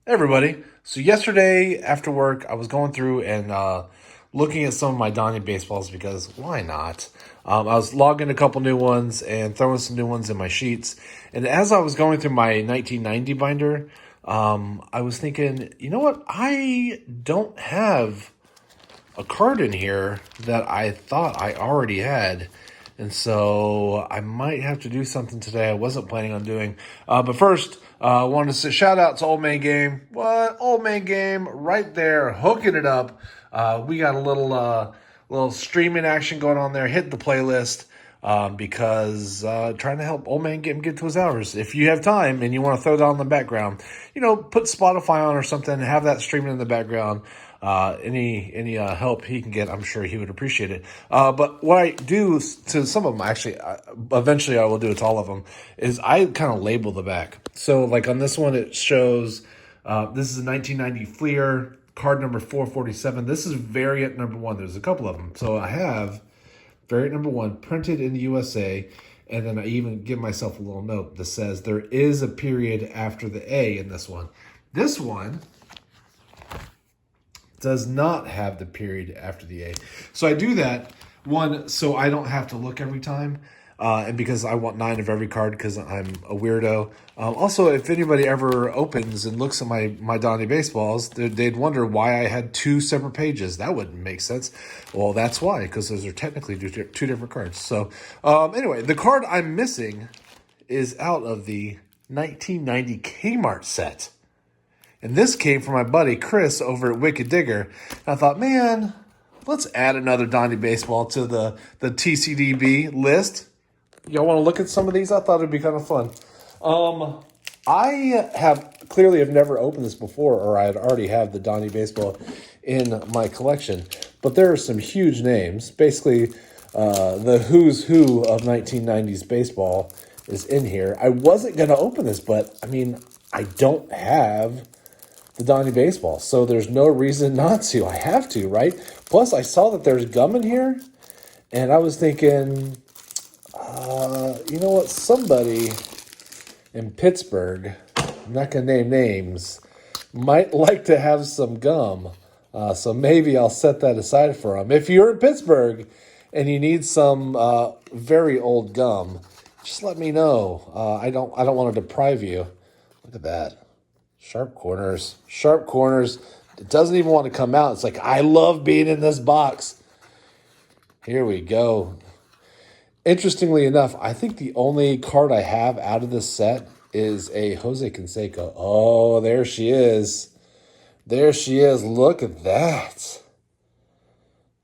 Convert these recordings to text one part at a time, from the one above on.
Everybody. So yesterday after work, I was going through and looking at some of my Donnie baseballs because why not? I was logging a couple new ones and throwing some new ones in my sheets. And as I was going through my 1990 binder, I was thinking, you know what? I don't have a card in here that I thought I already had. And so I might have to do something today I wasn't planning on doing. But first, I wanted to say shout out to Old Man Game. What? Old Man Game right there, hooking it up. We got a little streaming action going on there. Hit the playlist because trying to help Old Man get to his hours. If you have time and you want to throw that on in the background, put Spotify on or something, have that streaming in the background. Any help he can get, I'm sure he would appreciate it. But what I do to some of them, actually, eventually I will do it to all of them, is I kind of label the back. So like on this one, it shows this is a 1990 Fleer, card number 447. This is variant number 1. There's a couple of them. So I have variant number 1 printed in the USA. And then I even give myself a little note that says there is a period after the A in this one. This one does not have the period after the A. So I do that, one, so I don't have to look every time, and because I want 9 of every card because I'm a weirdo. Also, if anybody ever opens and looks at my Donnie baseballs, they'd wonder why I had 2 separate pages. That wouldn't make sense. Well, that's why, because those are technically 2 different cards. So anyway, the card I'm missing is out of the 1990 Kmart set. And this came from my buddy Chris over at Wicked Digger. And I thought, man, let's add another Donnie baseball to the TCDb list. Y'all want to look at some of these? I thought it'd be kind of fun. I have never opened this before, or I already have the Donnie baseball in my collection. But there are some huge names. Basically, the who's who of 1990s baseball is in here. I wasn't going to open this, but I mean, I don't have the Donnie baseball, so there's no reason not to. I have to, right? Plus, I saw that there's gum in here, and I was thinking, you know what? Somebody in Pittsburgh, I'm not going to name names, might like to have some gum. So maybe I'll set that aside for them. If you're in Pittsburgh and you need some very old gum, just let me know. I don't want to deprive you. Look at that. Sharp corners. Sharp corners. It doesn't even want to come out. It's like, I love being in this box. Here we go. Interestingly enough, I think the only card I have out of this set is a Jose Canseco. Oh, there she is. There she is. Look at that.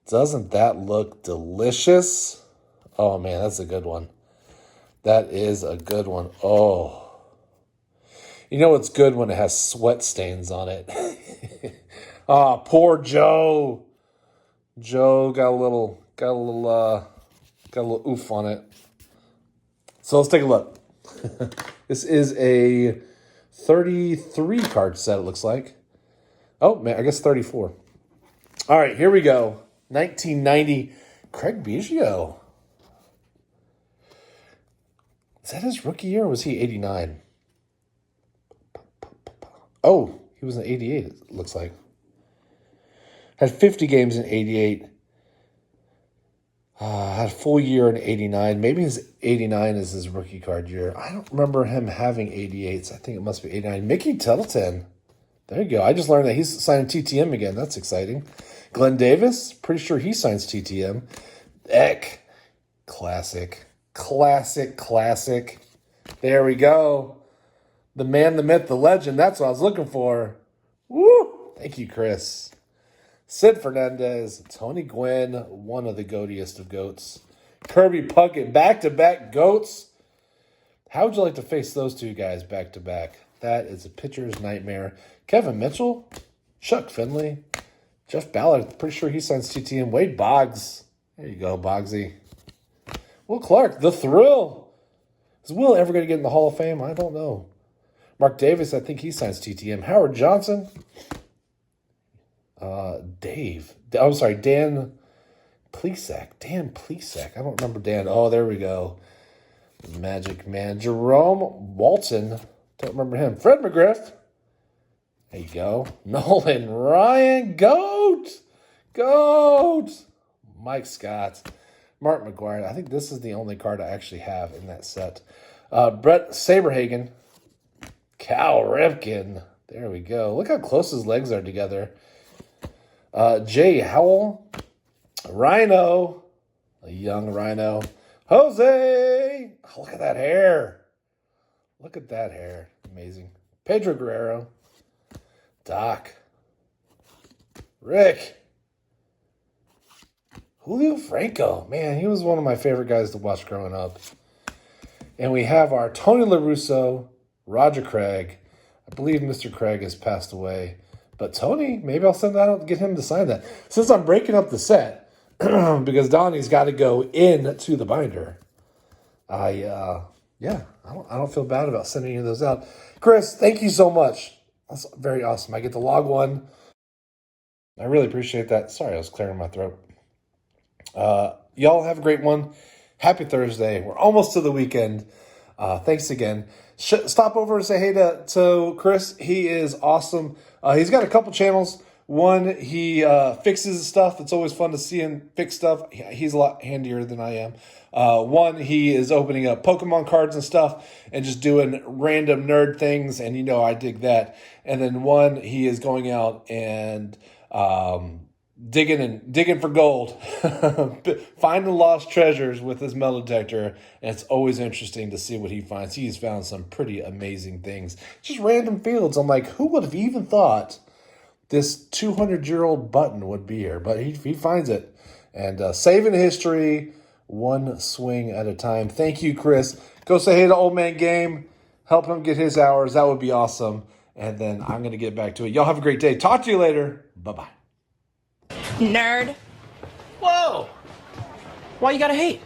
Doesn't that look delicious? Oh, man, that's a good one. That is a good one. Oh. You know it's good when it has sweat stains on it. Oh, poor Joe. Joe got a little oof on it. So let's take a look. This is a 33 card set, it looks like. Oh, man, I guess 34. All right, here we go. 1990 Craig Biggio. Is that his rookie year, or was he 89? Oh, he was in 88, it looks like. Had 50 games in 88. Had a full year in 89. Maybe his 89 is his rookie card year. I don't remember him having 88s. I think it must be 89. Mickey Tettleton. There you go. I just learned that he's signing TTM again. That's exciting. Glenn Davis. Pretty sure he signs TTM. Eck. Classic. Classic. There we go. The man, the myth, the legend. That's what I was looking for. Woo! Thank you, Chris. Sid Fernandez, Tony Gwynn, one of the goatiest of goats. Kirby Puckett, back-to-back goats. How would you like to face those two guys back-to-back? That is a pitcher's nightmare. Kevin Mitchell, Chuck Finley, Jeff Ballard, pretty sure he signs TTM. Wade Boggs. There you go, Boggsy. Will Clark, the thrill. Is Will ever going to get in the Hall of Fame? I don't know. Mark Davis, I think he signs TTM. Howard Johnson. Dan Plesac. Dan Plesac. I don't remember Dan. Oh, there we go. Magic Man. Jerome Walton. Don't remember him. Fred McGriff. There you go. Nolan, Ryan, GOAT. GOAT. Mike Scott. Mark McGuire. I think this is the only card I actually have in that set. Brett Saberhagen. Cal Ripken. There we go. Look how close his legs are together. Jay Howell. Rhino. A young Rhino. Jose. Oh, look at that hair. Look at that hair. Amazing. Pedro Guerrero. Doc. Rick. Julio Franco. Man, he was one of my favorite guys to watch growing up. And we have our Tony La Russa, Roger Craig. I believe Mr. Craig has passed away. But Tony, maybe I'll send that out and get him to sign that. Since I'm breaking up the set, because Donnie's got to go into the binder, I don't feel bad about sending any of those out. Chris, thank you so much. That's very awesome. I get to log one. I really appreciate that. Sorry, I was clearing my throat. Y'all have a great one. Happy Thursday. We're almost to the weekend. Thanks again. Stop over and say hey to Chris. He is awesome. He's got a couple channels. One, he fixes stuff. It's always fun to see him fix stuff. He's a lot handier than I am. One, he is opening up Pokemon cards and stuff and just doing random nerd things, and I dig that. And then one, he is going out and digging for gold, finding lost treasures with his metal detector, and it's always interesting to see what he finds. He's found some pretty amazing things, just random fields. I'm like, who would have even thought this 200-year-old button would be here? But he finds it, and saving history one swing at a time. Thank you, Chris. Go say hey to Old Man Game. Help him get his hours. That would be awesome. And then I'm going to get back to it. Y'all have a great day. Talk to you later. Bye-bye. Nerd. Whoa! Why you gotta hate?